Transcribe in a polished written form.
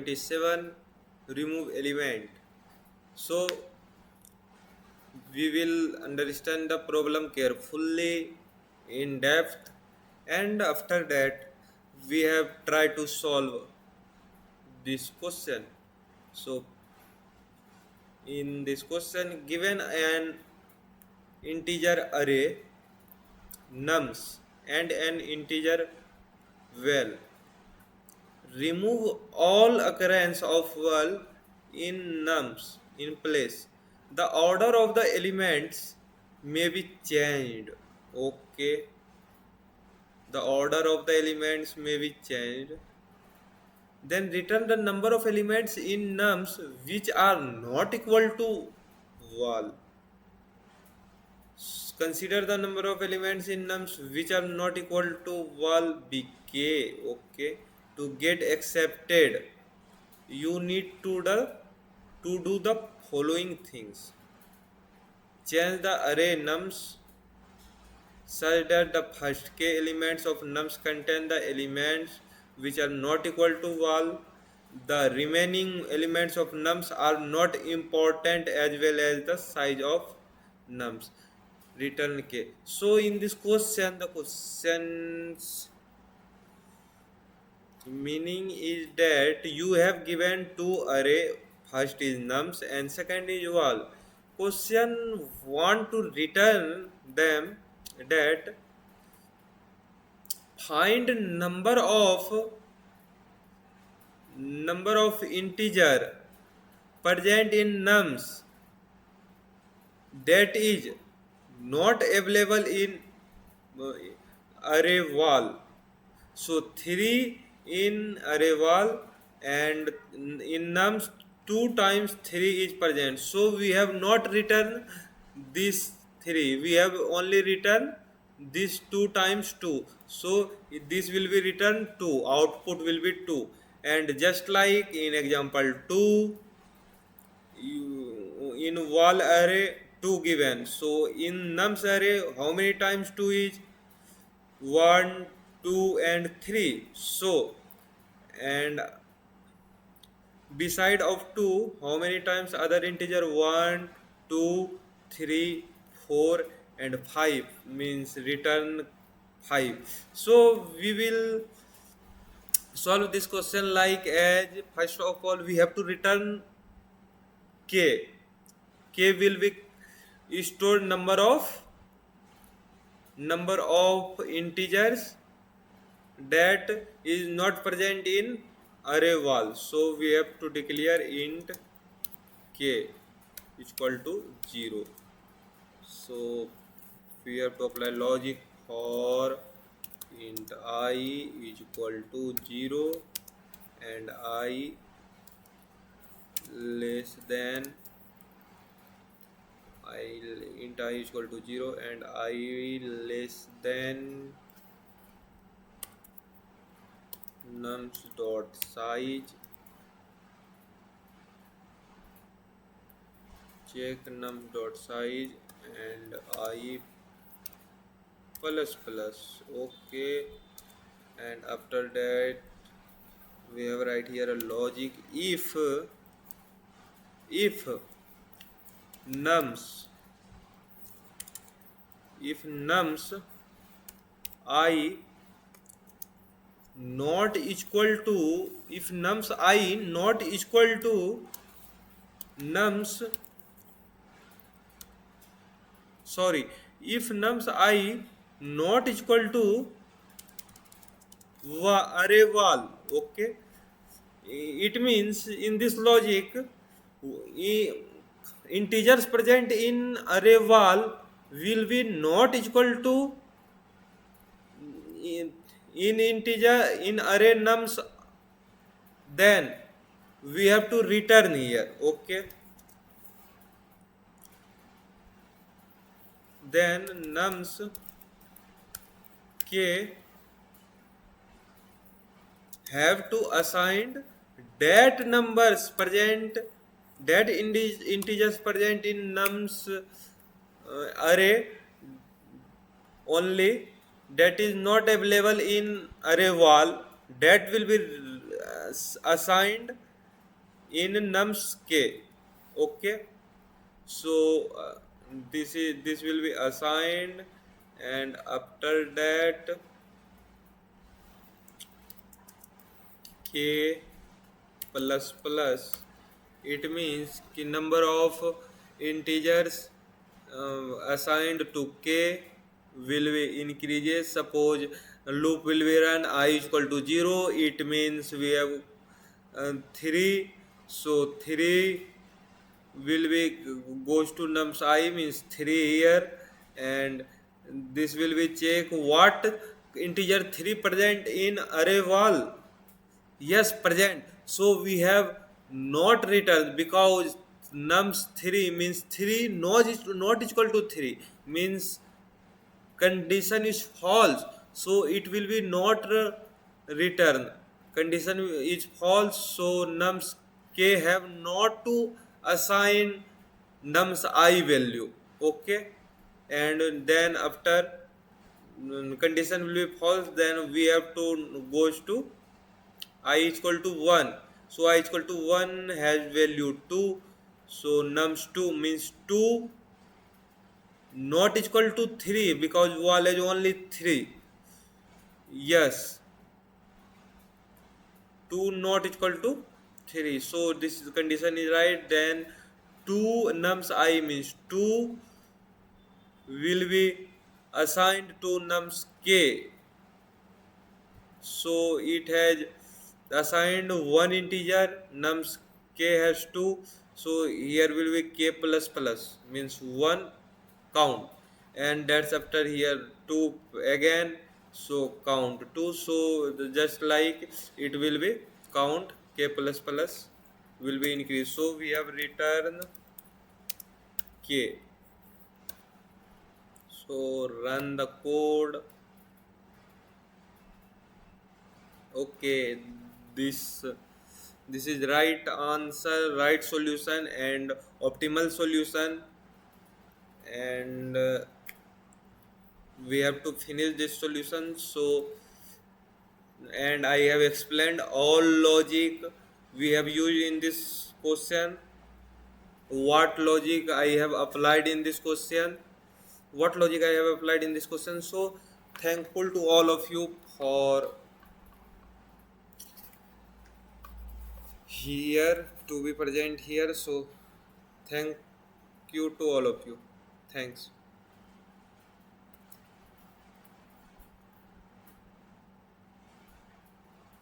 27 remove element. So we will understand the problem carefully in depth, and after that we have tried to solve this question. So in this question, given an integer array nums and an integer val, remove all occurrence of val in nums in place. The order of the elements may be changed. Okay, the order of the elements may be changed. Then return the number of elements in nums which are not equal to val. Consider the number of elements in nums which are not equal to val bk. Okay, to get accepted you need to do the following things. Change the array nums such that the first k elements of nums contain the elements which are not equal to val. The remaining elements of nums are not important as well as the size of nums. Return k. So in this question, the questions meaning is that you have given two array, first is nums and second is val. Question want to return them that find number of integer present in nums that is not available in array val. So 3 in array val, and in nums 2 times 3 is present. So we have not written this 3, we have only written this 2 times 2. So this will be written 2, output will be 2. And just like in example 2, in val array 2 given. So in nums array how many times 2 is? 1, 2 and 3. So and beside of 2 how many times other integer? 1, 2, 3, 4 and 5, means return 5. So we will solve this question like as first of all we have to return k. K will be stored number of integers that is not present in array val. So we have to declare int k is equal to 0. So we have to apply logic for int I is equal to 0 and I less than int I is equal to 0 and I less than nums dot size. Check nums dot size and I plus plus. Okay, and after that we have right here a logic. If nums I not equal to, if nums I not equal to nums sorry if nums I not equal to array val. Okay, it means in this logic integers present in array val will be not equal to in integer in array nums, then we have to return here. Okay, then nums k have to assign that numbers present, that integers present in nums array only, that is not available in array val, that will be assigned in nums k. Okay, so this will be assigned, and after that k plus plus, it means कि number of integers assigned to k will be increases. Suppose loop will be run I is equal to 0, it means we have 3, so 3 will be goes to nums I means 3 here, and this will be check what integer 3 present in array wall. Yes, present. So we have not returned because nums 3 means 3 not equal to 3 means condition is false. So it will be not return. Condition is false. So nums k have not to assign nums I value. Okay, and then after condition will be false, then we have to goes to I is equal to 1. So I is equal to 1 has value 2. So nums 2 means 2 not equal to 3 because wall is only 3. Yes, 2 not equal to 3. So this condition is right. Then 2 nums I means 2 will be assigned to nums k. So it has assigned one integer, nums k has 2, so here will be k plus plus means 1 count, and that's after here 2 again, so count 2. So just like it will be count k plus plus will be increased. So we have return k. So run the code. Okay, this this is right answer, right solution and optimal solution, and we have to finish this solution. So, and I have explained all logic we have used in this question, what logic I have applied in this question, what logic I have applied in this question. So thankful to all of you for here to be present here. So thank you to all of you. Thanks.